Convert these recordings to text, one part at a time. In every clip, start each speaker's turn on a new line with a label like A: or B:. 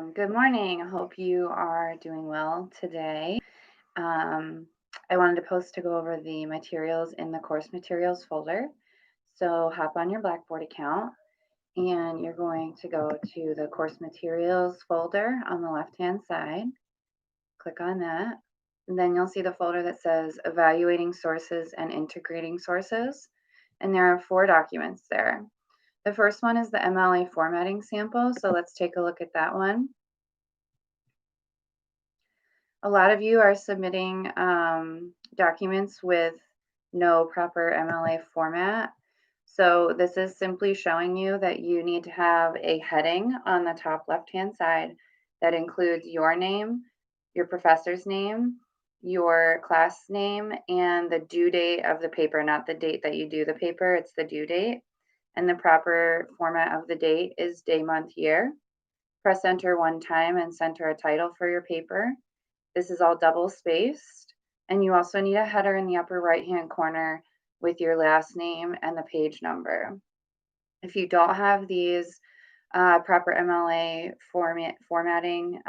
A: Good morning. I hope you are doing well today. Um, I wanted to post to go over the materials in the course materials folder. So hop on your Blackboard account and you're going to go to the course materials folder on the left-hand side. Click on that. And then you'll see the folder that says evaluating sources and integrating sources. And there are 4 documents there. The first one is the MLA formatting sample. So let's take a look at that one. A lot of you are submitting documents with no proper MLA format. So this is simply showing you that you need to have a heading on the top left-hand side that includes your name, your professor's name, your class name, and the due date of the paper, not the date that you do the paper, it's the due date. And the proper format of the date is day, month, year. Press enter one time and center a title for your paper. This is all double spaced, and you also need a header in the upper right-hand corner with your last name and the page number. If you don't have these proper MLA formatting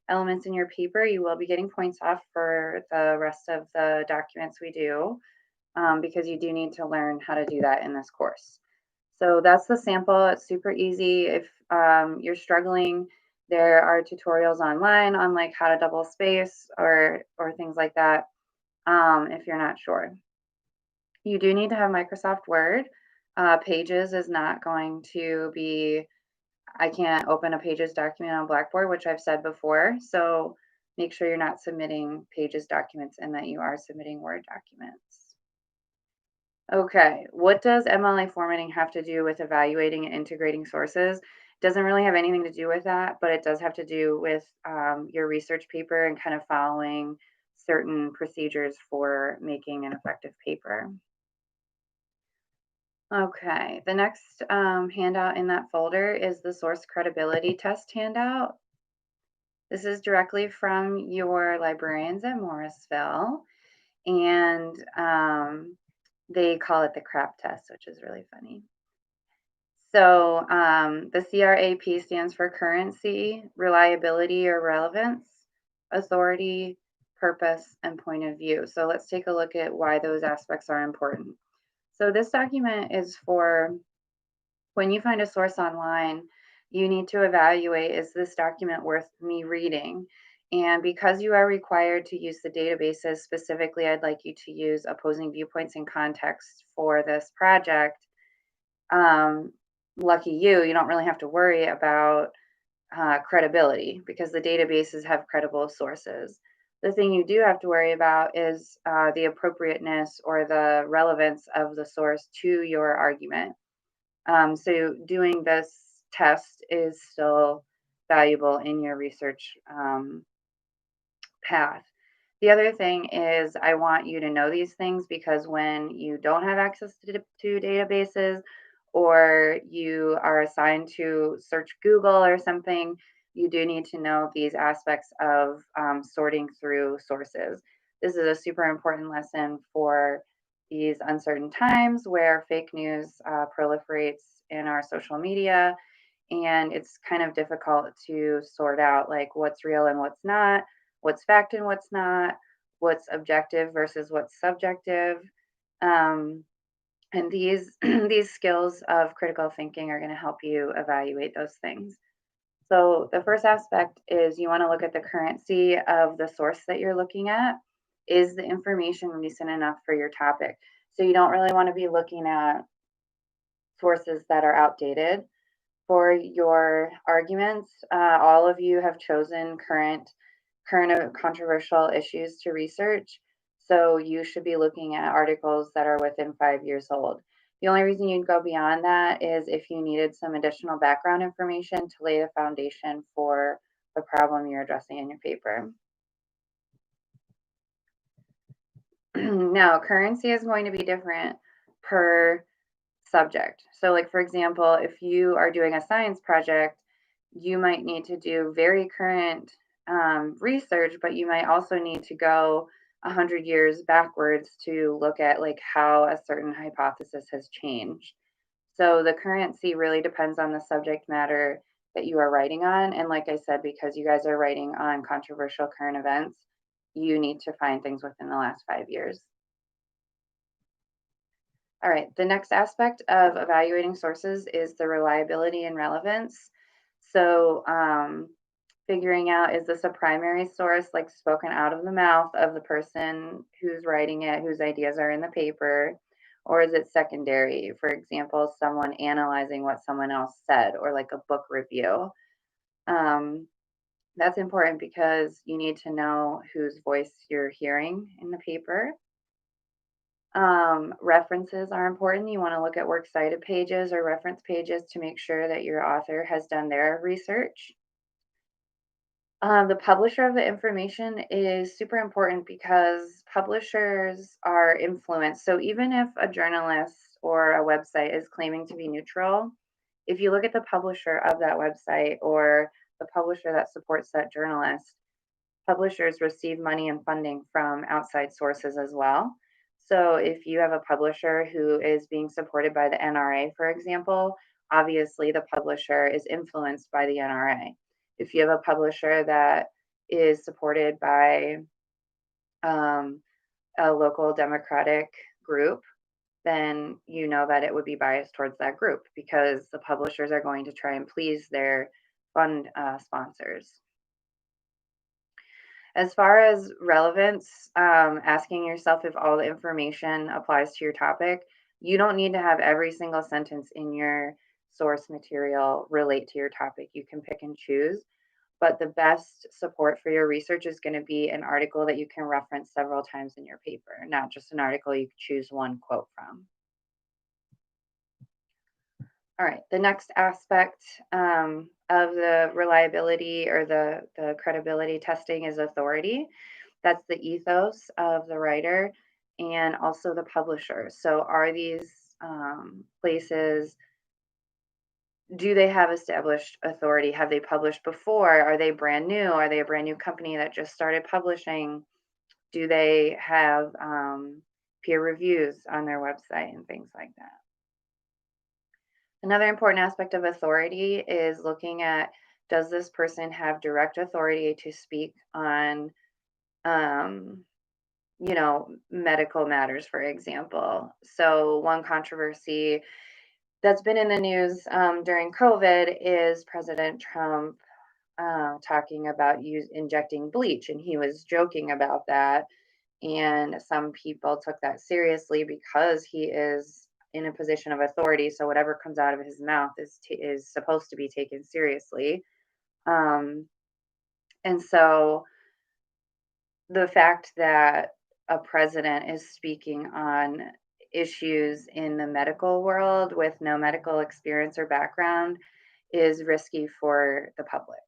A: elements in your paper, you will be getting points off for the rest of the documents we do because you do need to learn how to do that in this course. So that's the sample. It's super easy. If you're struggling, there are tutorials online on like how to double space or things like that if you're not sure. You do need to have Microsoft Word. Pages is not going to be, I can't open a Pages document on Blackboard, which I've said before. So make sure you're not submitting Pages documents and that you are submitting Word documents. Okay, what does MLA formatting have to do with evaluating and integrating sources? Doesn't really have anything to do with that, but it does have to do with your research paper and kind of following certain procedures for making an effective paper. Okay, the next handout in that folder is the source credibility test handout. This is directly from your librarians at Morrisville, and they call it the CRAP test, which is really funny. So the CRAP stands for currency, reliability or relevance, authority, purpose, and point of view. So let's take a look at why those aspects are important. So this document is for when you find a source online, you need to evaluate, is this document worth me reading? And because you are required to use the databases, specifically, I'd like you to use opposing viewpoints and context for this project. Lucky you don't really have to worry about credibility because the databases have credible sources. The thing you do have to worry about is the appropriateness or the relevance of the source to your argument. So doing this test is still valuable in your research path. The other thing is I want you to know these things because when you don't have access to databases or you are assigned to search Google or something, you do need to know these aspects of sorting through sources. This is a super important lesson for these uncertain times where fake news proliferates in our social media, and it's kind of difficult to sort out like what's real and what's not, what's fact and what's not, what's objective versus what's subjective. And these these skills of critical thinking are going to help you evaluate those things. So the first aspect is you want to look at the currency of the source that you're looking at. Is the information recent enough for your topic? So you don't really want to be looking at sources that are outdated. For your arguments, all of you have chosen current or controversial issues to research. So you should be looking at articles that are within 5 years old. The only reason you'd go beyond that is if you needed some additional background information to lay the foundation for the problem you're addressing in your paper. Now, currency is going to be different per subject. So like, for example, if you are doing a science project, you might need to do very current research, but you might also need to go 100 years backwards to look at like how a certain hypothesis has changed. So the currency really depends on the subject matter that you are writing on. And like I said, because you guys are writing on controversial current events, you need to find things within the last 5 years. All right, the next aspect of evaluating sources is the reliability and relevance. So, figuring out, is this a primary source, like spoken out of the mouth of the person who's writing it, whose ideas are in the paper, or is it secondary? For example, someone analyzing what someone else said, or like a book review. Um, that's important because you need to know whose voice you're hearing in the paper. References are important. You want to look at works cited pages or reference pages to make sure that your author has done their research. The publisher of the information is super important because publishers are influenced. So even if a journalist or a website is claiming to be neutral, if you look at the publisher of that website or the publisher that supports that journalist, publishers receive money and funding from outside sources as well. So if you have a publisher who is being supported by the NRA, for example, obviously the publisher is influenced by the NRA. If you have a publisher that is supported by a local Democratic group, then you know that it would be biased towards that group because the publishers are going to try and please their fund sponsors. As far as relevance, asking yourself if all the information applies to your topic, you don't need to have every single sentence in your source material relate to your topic. You can pick and choose, but the best support for your research is going to be an article that you can reference several times in your paper, not just an article you choose one quote from. All right, the next aspect of the reliability or the credibility testing is authority. That's the ethos of the writer and also the publisher. So, are these places, do they have established authority? Have they published before? Are they brand new? Are they a brand new company that just started publishing? Do they have peer reviews on their website and things like that? Another important aspect of authority is looking at, does this person have direct authority to speak on, um, medical matters, for example. So one controversy that's been in the news during COVID is President Trump talking about injecting bleach, and he was joking about that. And some people took that seriously because he is in a position of authority. So whatever comes out of his mouth is supposed to be taken seriously. Um, and so the fact that a president is speaking on issues in the medical world with no medical experience or background is risky for the public.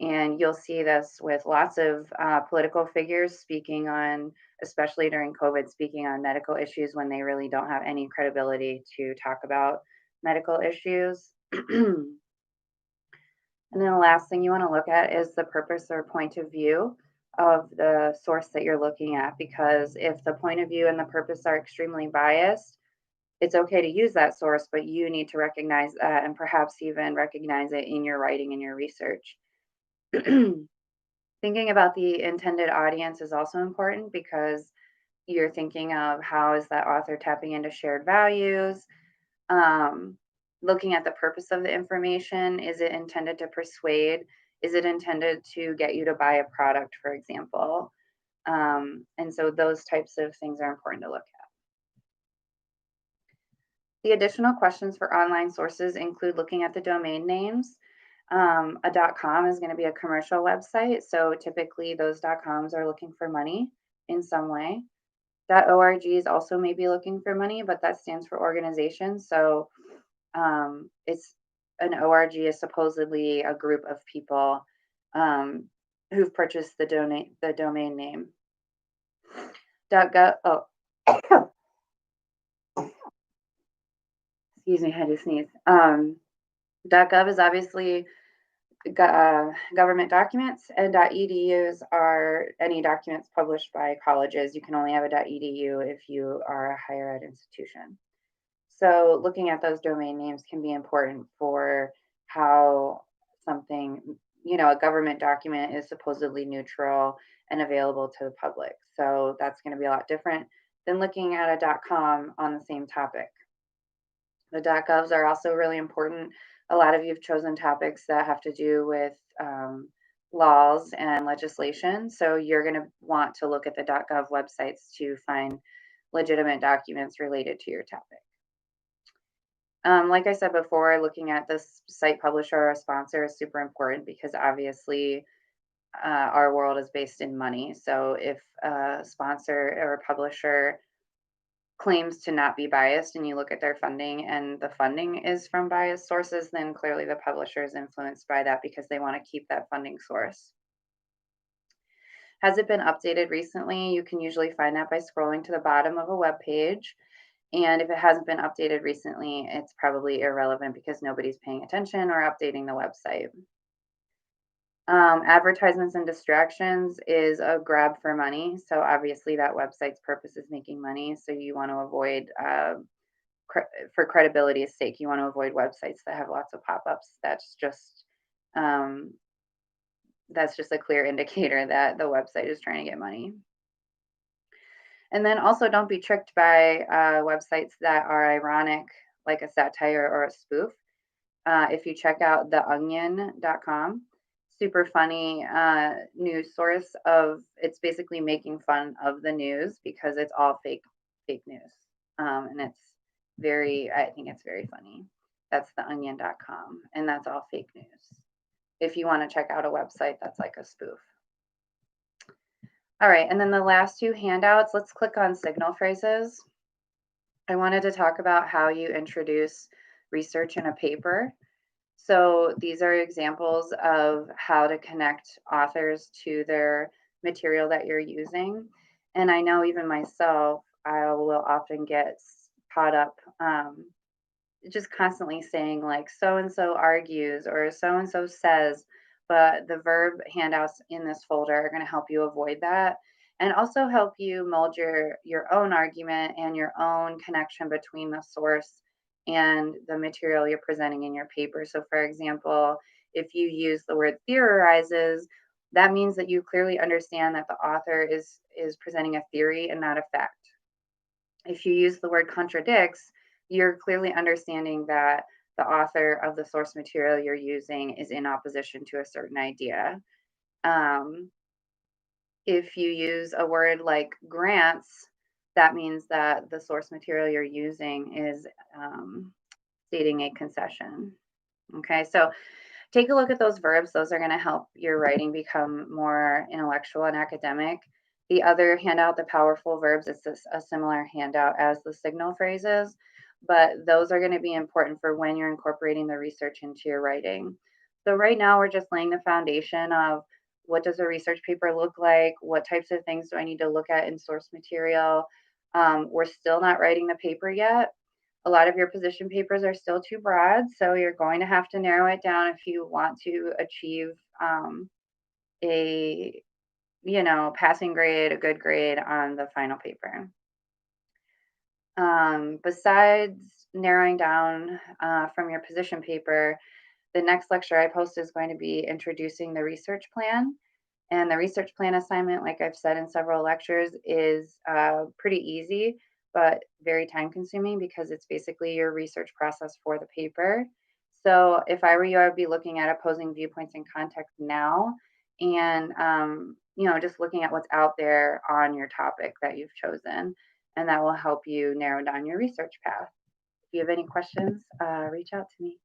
A: And you'll see this with lots of political figures speaking on, especially during COVID, speaking on medical issues when they really don't have any credibility to talk about medical issues. And then the last thing you want to look at is the purpose or point of view of the source that you're looking at, because if the point of view and the purpose are extremely biased, it's okay to use that source, but you need to recognize that and perhaps even recognize it in your writing and your research. Thinking about the intended audience is also important because you're thinking of, how is that author tapping into shared values? Looking at the purpose of the information, is it intended to persuade? Is it intended to get you to buy a product, for example? And so those types of things are important to look at. The additional questions for online sources include looking at the domain names. A .com is going to be a commercial website, so typically those .coms are looking for money in some way. .org is also maybe looking for money, but that stands for organization. So it's an ORG is supposedly a group of people who've purchased the domain name. .gov. Oh, excuse me, I had to sneeze. .gov is obviously government documents, and .edus are any documents published by colleges. You can only have a .edu if you are a higher ed institution. So looking at those domain names can be important for how a government document is supposedly neutral and available to the public. So that's going to be a lot different than looking at a .com on the same topic. The .govs are also really important. A lot of you have chosen topics that have to do with laws and legislation. So you're going to want to look at the .gov websites to find legitimate documents related to your topic. Like I said before, looking at this site publisher or sponsor is super important because obviously our world is based in money. So if a sponsor or a publisher claims to not be biased and you look at their funding and the funding is from biased sources, then clearly the publisher is influenced by that because they want to keep that funding source. Has it been updated recently? You can usually find that by scrolling to the bottom of a web page. And if it hasn't been updated recently, it's probably irrelevant because nobody's paying attention or updating the website. Advertisements and distractions is a grab for money. So obviously that website's purpose is making money. So you want to avoid, for credibility's sake, you want to avoid websites that have lots of pop-ups. Um, that's just a clear indicator that the website is trying to get money. And then also don't be tricked by websites that are ironic, like a satire or a spoof. If you check out theonion.com, super funny news source it's basically making fun of the news because it's all fake news. And I think it's very funny. That's theonion.com, and that's all fake news. If you want to check out a website that's like a spoof. All right, and then the last two handouts, let's click on signal phrases. I wanted to talk about how you introduce research in a paper. So these are examples of how to connect authors to their material that you're using. And I know even myself, I will often get caught up just constantly saying like so-and-so argues or so-and-so says, but the verb handouts in this folder are going to help you avoid that and also help you mold your own argument and your own connection between the source and the material you're presenting in your paper. So for example, if you use the word theorizes, that means that you clearly understand that the author is presenting a theory and not a fact. If you use the word contradicts, you're clearly understanding that the author of the source material you're using is in opposition to a certain idea. If you use a word like grants, that means that the source material you're using is stating a concession. Okay, so take a look at those verbs. Those are going to help your writing become more intellectual and academic. The other handout, the powerful verbs, is a similar handout as the signal phrases, but those are going to be important for when you're incorporating the research into your writing. So right now we're just laying the foundation of what does a research paper look like? What types of things do I need to look at in source material? We're still not writing the paper yet. A lot of your position papers are still too broad, so you're going to have to narrow it down if you want to achieve a passing grade, a good grade on the final paper. Besides narrowing down from your position paper, the next lecture I post is going to be introducing the research plan. And the research plan assignment, like I've said in several lectures, is pretty easy, but very time consuming because it's basically your research process for the paper. So if I were you, I would be looking at opposing viewpoints in context now and, just looking at what's out there on your topic that you've chosen. And that will help you narrow down your research path. If you have any questions, reach out to me.